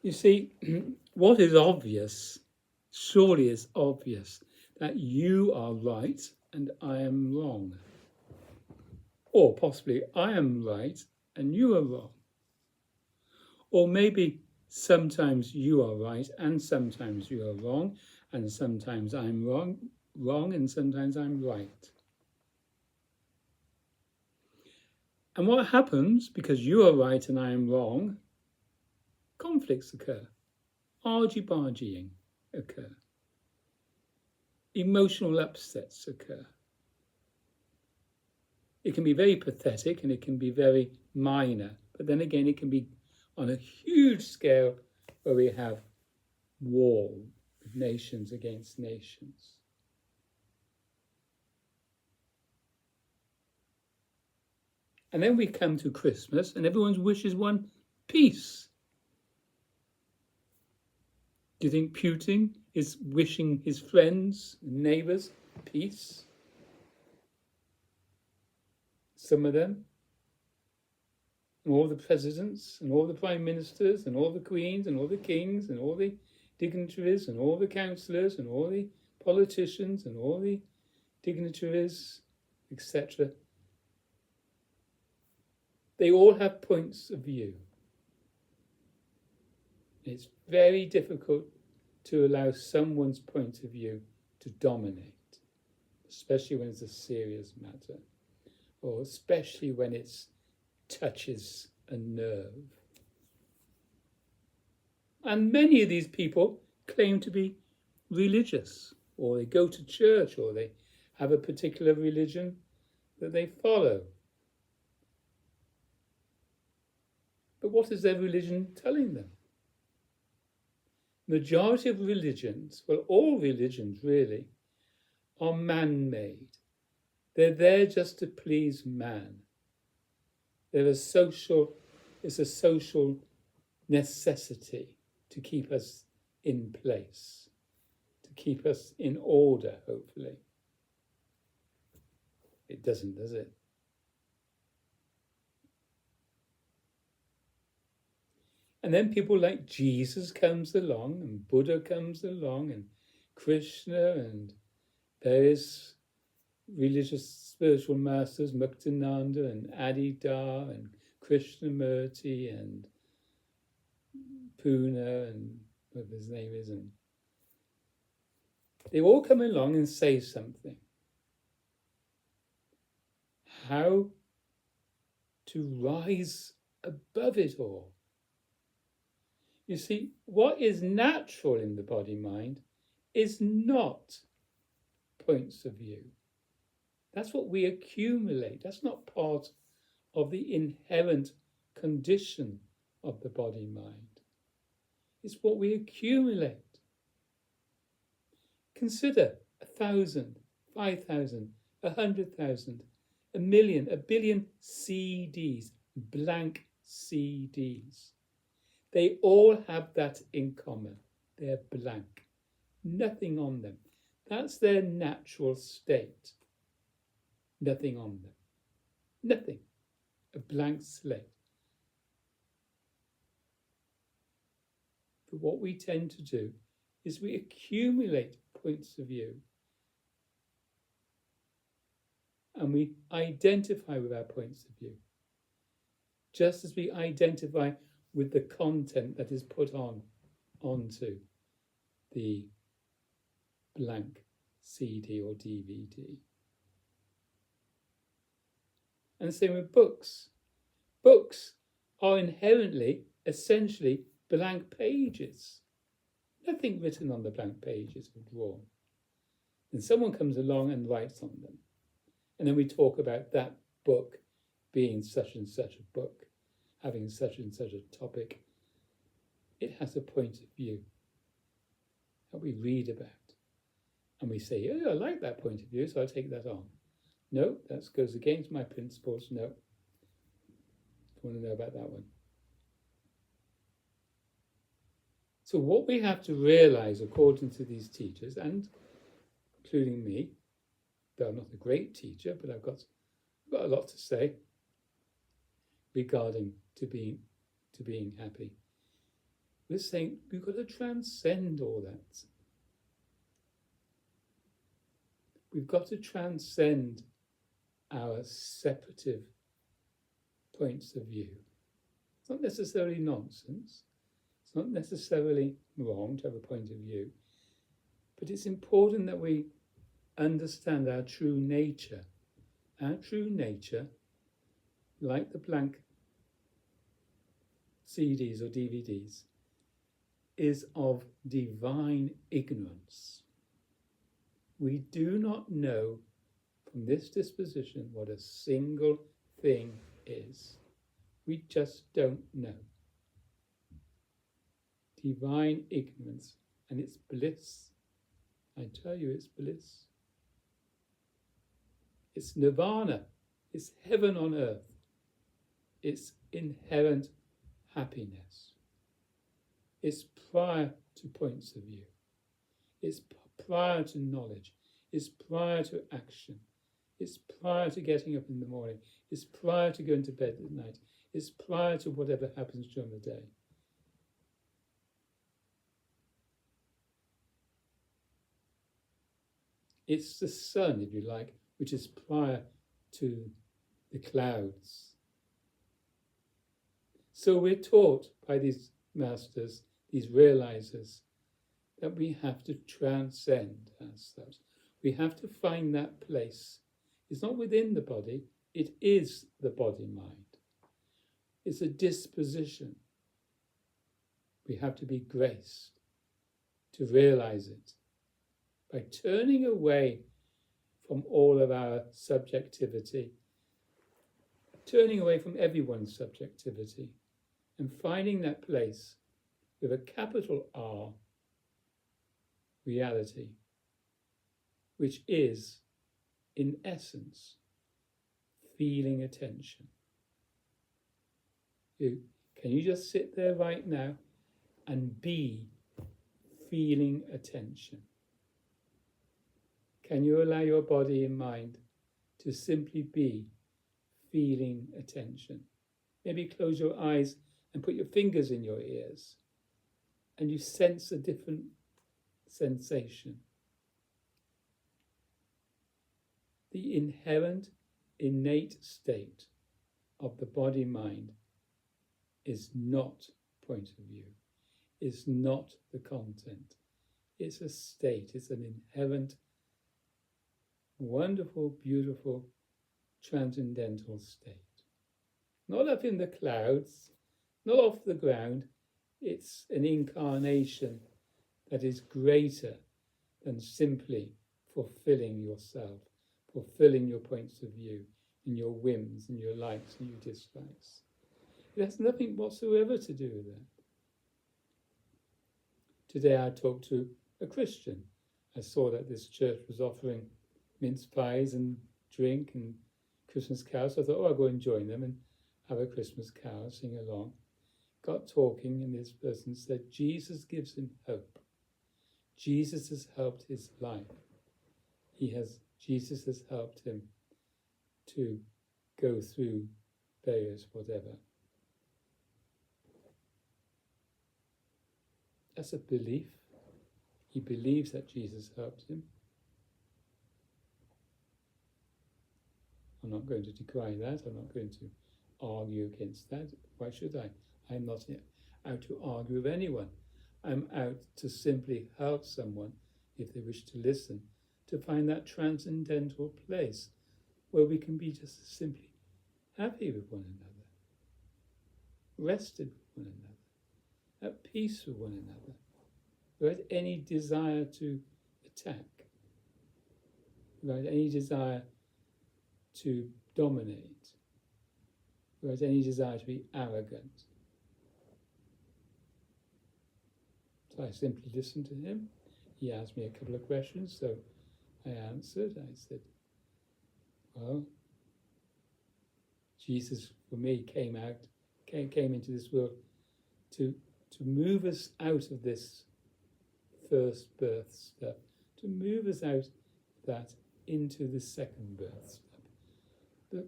You see, what is obvious, surely is obvious, that you are right and I am wrong. Or possibly I am right and you are wrong. Or maybe sometimes you are right and sometimes you are wrong, and sometimes I'm wrong and sometimes I'm right. And what happens, because you are right and I am wrong, conflicts occur, argy-bargying occur, emotional upsets occur. It can be very pathetic and it can be very minor, but then again it can be on a huge scale where we have war with nations against nations. And then we come to Christmas and everyone's wish is one: peace. Do you think Putin is wishing his friends and neighbours peace? Some of them. And all the presidents and all the prime ministers and all the queens and all the kings and all the dignitaries and all the councillors and all the politicians and all the dignitaries, etc. They all have points of view. It's very difficult to allow someone's point of view to dominate, especially when it's a serious matter, or especially when it touches a nerve. And many of these people claim to be religious, or they go to church, or they have a particular religion that they follow. But what is their religion telling them? Majority of religions, well, all religions really, are man-made. They're there just to please man. It's a social necessity to keep us in place, to keep us in order, hopefully. It doesn't, does it? And then people like Jesus comes along, and Buddha comes along, and Krishna, and various religious spiritual masters, Muktananda and Adida and Krishnamurti and Puna and whatever his name is, and they all come along and say something. How to rise above it all. You see, what is natural in the body-mind is not points of view. That's what we accumulate. That's not part of the inherent condition of the body-mind. It's what we accumulate. Consider 1,000, 5,000, 100,000, 1,000,000, 1,000,000,000 CDs, blank CDs. They all have that in common. They're blank. Nothing on them. That's their natural state. Nothing on them. Nothing. A blank slate. But what we tend to do is we accumulate points of view. And we identify with our points of view. Just as we identify with the content that is put onto the blank CD or DVD. And the same with books. Books are inherently, essentially, blank pages. Nothing written on the blank pages or drawn. And someone comes along and writes on them. And then we talk about that book being such and such a book, having such and such a topic. It has a point of view that we read about. And we say, oh, I like that point of view, so I'll take that on. No, that goes against my principles. No. I want to know about that one. So what we have to realize, according to these teachers, and including me, though I'm not a great teacher, but I've got a lot to say regarding to being happy, We're saying we've got to transcend all that. We've got to transcend our separative points of view. It's not necessarily nonsense. It's not necessarily wrong to have a point of view. But it's important that we understand our true nature. Our true nature, like the blank CDs or DVDs, is of divine ignorance. We do not know from this disposition what a single thing is. We just don't know. Divine ignorance, and it's bliss. I tell you, it's bliss. It's nirvana. It's heaven on earth. It's inherent happiness. It's prior to points of view. It's prior to knowledge. It's prior to action. It's prior to getting up in the morning. It's prior to going to bed at night. It's prior to whatever happens during the day. It's the sun, if you like, which is prior to the clouds. So we're taught by these masters, these realizers, that we have to transcend ourselves. We have to find that place. It's not within the body, it is the body-mind. It's a disposition. We have to be graced to realize it by turning away from all of our subjectivity, turning away from everyone's subjectivity, and finding that place with a capital R, reality, which is, in essence, feeling attention. Can you just sit there right now and be feeling attention? Can you allow your body and mind to simply be feeling attention? Maybe close your eyes and put your fingers in your ears, and you sense a different sensation. The inherent, innate state of the body-mind is not point of view, is not the content. It's a state, it's an inherent, wonderful, beautiful, transcendental state. Not up in the clouds, not off the ground. It's an incarnation that is greater than simply fulfilling yourself, fulfilling your points of view, and your whims and your likes and your dislikes. It has nothing whatsoever to do with that. Today I talked to a Christian. I saw that this church was offering mince pies and drink and Christmas carols. So I thought, I'll go and join them and have a Christmas carol, sing along. Got talking, and this person said, Jesus gives him hope. Jesus has helped his life. Jesus has helped him to go through various whatever. That's a belief. He believes that Jesus helped him. I'm not going to decry that. I'm not going to argue against that. Why should I? I'm not out to argue with anyone. I'm out to simply help someone, if they wish to listen, to find that transcendental place where we can be just simply happy with one another, rested with one another, at peace with one another, without any desire to attack, without any desire to dominate, without any desire to be arrogant. So I simply listened to him. He asked me a couple of questions, so I answered. I said, well, Jesus, for me, came into this world to move us out of this first birth stuff, to move us out of that into the second birth stuff.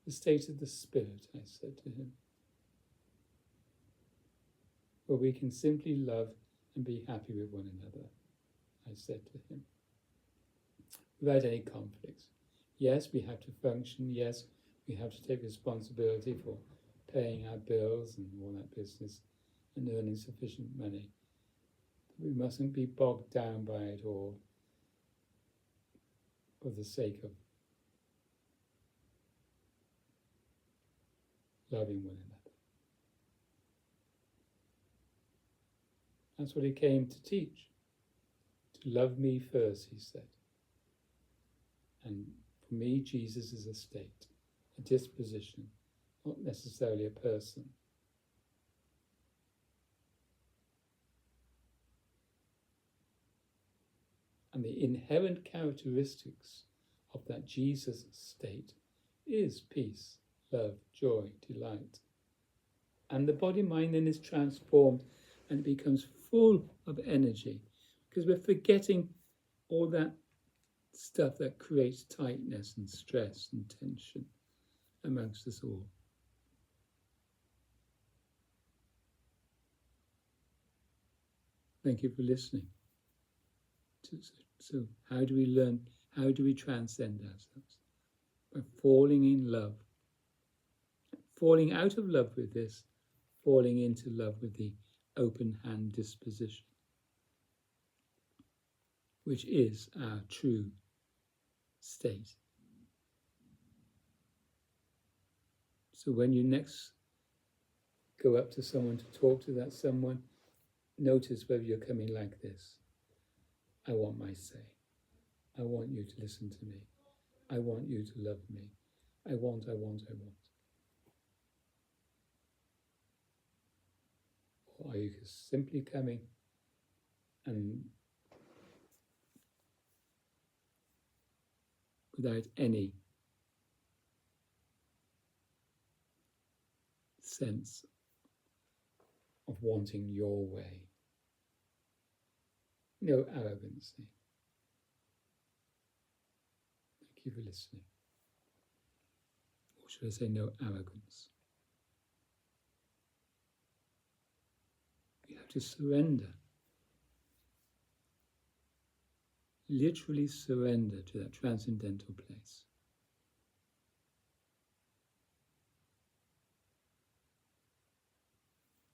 The state of the spirit, I said to him, for we can simply love and be happy with one another, I said to him, without any conflicts. Yes, we have to function. Yes, we have to take responsibility for paying our bills and all that business and earning sufficient money. But we mustn't be bogged down by it all for the sake of loving one another. That's what he came to teach. To love me first, he said. And for me, Jesus is a state, a disposition, not necessarily a person. And the inherent characteristics of that Jesus state is peace, love, joy, delight. And the body-mind then is transformed and it becomes full of energy, because we're forgetting all that stuff that creates tightness and stress and tension amongst us all. Thank you for listening. So how do we learn? How do we transcend ourselves? By falling in love. Falling out of love with this, falling into love with the open hand disposition, which is our true state. So when you next go up to someone to talk to that someone, notice whether you're coming like this. I want my say. I want you to listen to me. I want you to love me. I want. Or are you simply coming and without any sense of wanting your way? No arrogancy. Thank you for listening. Or should I say no arrogance? You have to surrender. Literally surrender to that transcendental place.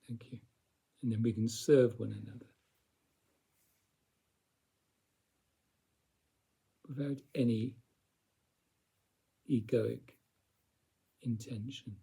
Thank you. And then we can serve one another without any egoic intention.